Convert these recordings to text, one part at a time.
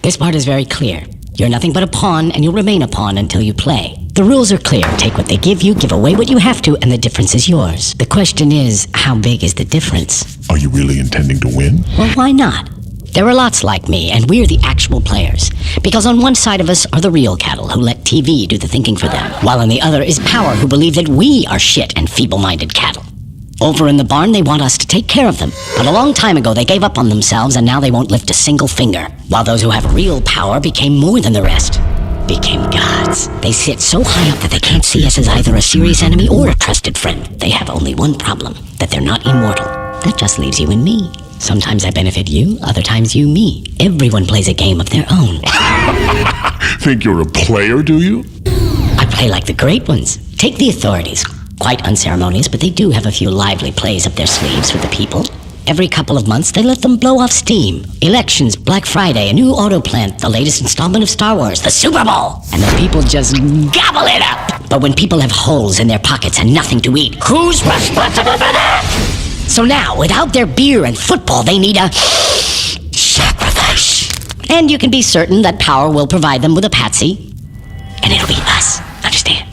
This part is very clear. You're nothing but a pawn, and you'll remain a pawn until you play. The rules are clear. Take what they give you, give away what you have to, and the difference is yours. The question is, how big is the difference? Are you really intending to win? Well, why not? There are lots like me, and we're the actual players. Because on one side of us are the real cattle who let TV do the thinking for them, while on the other is power who believe that we are shit and feeble-minded cattle. Over in the barn, they want us to take care of them. But a long time ago, they gave up on themselves, and now they won't lift a single finger. While those who have real power became more than the rest. Became gods. They sit so high up that they can't see us as either a serious enemy or a trusted friend. They have only one problem, that they're not immortal. That just leaves you and me. Sometimes I benefit you, other times you me. Everyone plays a game of their own. Think you're a player, do you? I play like the great ones. Take the authorities. Quite unceremonious, but they do have a few lively plays up their sleeves for the people. Every couple of months, they let them blow off steam. Elections, Black Friday, a new auto plant, the latest installment of Star Wars, the Super Bowl. And the people just gobble it up. But when people have holes in their pockets and nothing to eat, who's responsible for that? So now, without their beer and football, they need a sacrifice. And you can be certain that power will provide them with a patsy. And it'll be us. Understand?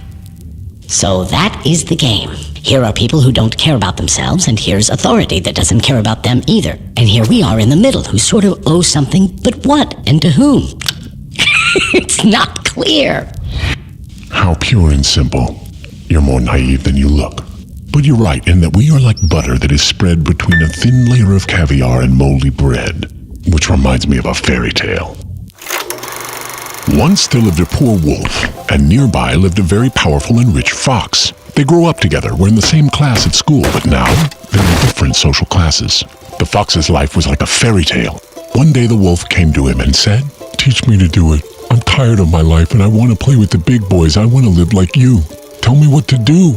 So that is the game. Here are people who don't care about themselves, and here's authority that doesn't care about them either. And here we are in the middle, who sort of owe something, but what and to whom? It's not clear. How pure and simple. You're more naive than you look. But you're right in that we are like butter that is spread between a thin layer of caviar and moldy bread, which reminds me of a fairy tale. Once there lived a poor wolf, and nearby lived a very powerful and rich fox. They grow up together, were in the same class at school, but now they're in different social classes. The fox's life was like a fairy tale. One day the wolf came to him and said, "Teach me to do it. I'm tired of my life and I want to play with the big boys. I want to live like you. Tell me what to do."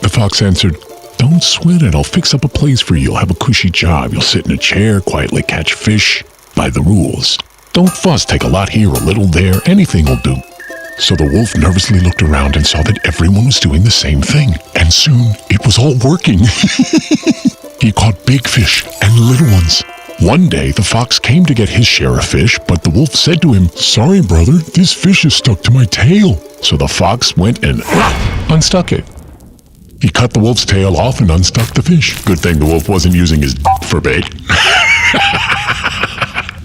The fox answered, "Don't sweat it. I'll fix up a place for you. You'll have a cushy job. You'll sit in a chair, quietly catch fish. By the rules. Don't fuss. Take a lot here, a little there. Anything will do." So the wolf nervously looked around and saw that everyone was doing the same thing. And soon, it was all working. He caught big fish and little ones. One day, the fox came to get his share of fish, but the wolf said to him, "Sorry, brother, this fish is stuck to my tail." So the fox went and unstuck it. He cut the wolf's tail off and unstuck the fish. Good thing the wolf wasn't using his for bait.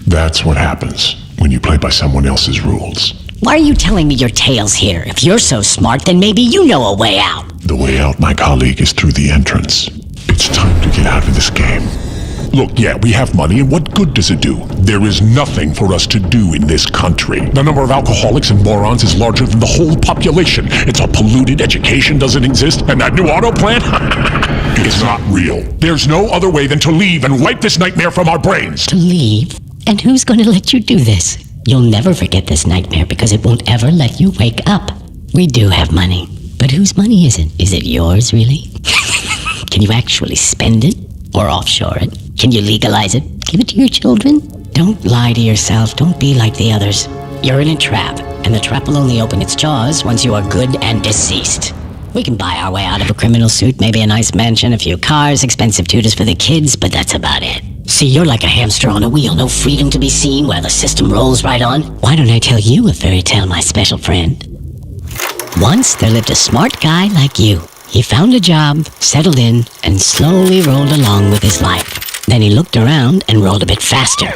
That's what happens when you play by someone else's rules. Why are you telling me your tale's here? If you're so smart, then maybe you know a way out. The way out, my colleague, is through the entrance. It's time to get out of this game. Look, yeah, we have money, and what good does it do? There is nothing for us to do in this country. The number of alcoholics and morons is larger than the whole population. It's all polluted, education doesn't exist, and that new auto plant? It's not real. There's no other way than to leave and wipe this nightmare from our brains. To leave? And who's going to let you do this? You'll never forget this nightmare because it won't ever let you wake up. We do have money, but whose money is it? Is it yours, really? Can you actually spend it? Or offshore it? Can you legalize it? Give it to your children? Don't lie to yourself. Don't be like the others. You're in a trap, and the trap will only open its jaws once you are good and deceased. We can buy our way out of a criminal suit, maybe a nice mansion, a few cars, expensive tutors for the kids, but that's about it. See, you're like a hamster on a wheel, no freedom to be seen while the system rolls right on. Why don't I tell you a fairy tale, my special friend? Once there lived a smart guy like you. He found a job, settled in, and slowly rolled along with his life. Then he looked around and rolled a bit faster.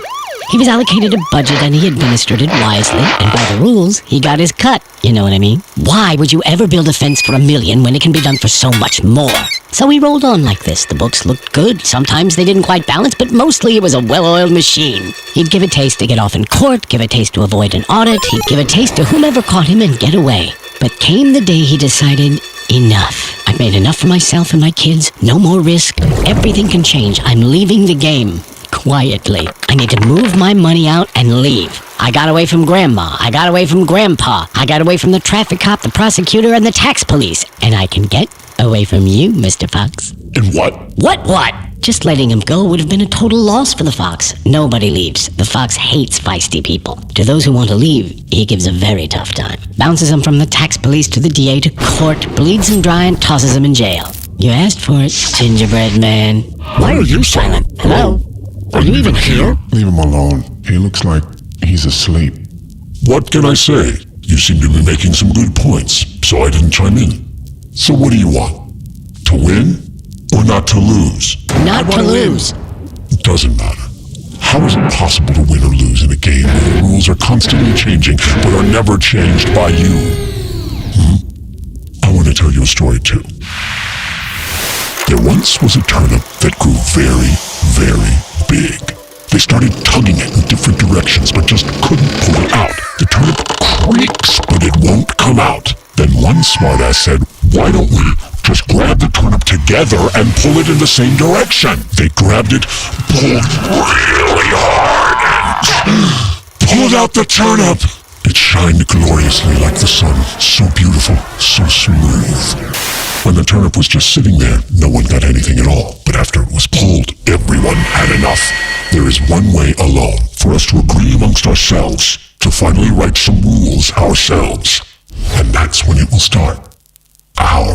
He was allocated a budget and he administered it wisely, and by the rules, he got his cut. You know what I mean? Why would you ever build a fence for $1 million when it can be done for so much more? So he rolled on like this. The books looked good. Sometimes they didn't quite balance, but mostly it was a well-oiled machine. He'd give a taste to get off in court, give a taste to avoid an audit, he'd give a taste to whomever caught him and get away. But came the day he decided, enough. I've made enough for myself and my kids. No more risk. Everything can change. I'm leaving the game. Quietly. I need to move my money out and leave. I got away from Grandma. I got away from Grandpa. I got away from the traffic cop, the prosecutor, and the tax police. And I can get away from you, Mr. Fox. And what? What? Just letting him go would have been a total loss for the fox. Nobody leaves. The fox hates feisty people. To those who want to leave, he gives a very tough time. Bounces them from the tax police to the DA to court, bleeds them dry, and tosses them in jail. You asked for it, gingerbread man. Why are you silent? Hello? Are you even here? Leave him alone. He looks like He's asleep. What can I say? You seem to be making some good points, so I didn't chime in. So what do you want? To win or not to lose? Not to lose. It doesn't matter. How is it possible to win or lose in a game where the rules are constantly changing but are never changed by you? I want to tell you a story too. There once was a turnip that grew very, very big. They started tugging it in different directions but just couldn't pull it out. The turnip creaks but it won't come out. Then one smartass said, why don't we just grab the turnip together and pull it in the same direction? They grabbed it, pulled really hard, and pulled out the turnip. It shined gloriously like the sun, so beautiful, so smooth. When the turnip was just sitting there, no one got anything at all. But after it was pulled, everyone had enough. There is one way alone for us to agree amongst ourselves to finally write some rules ourselves. And that's when it will start. Our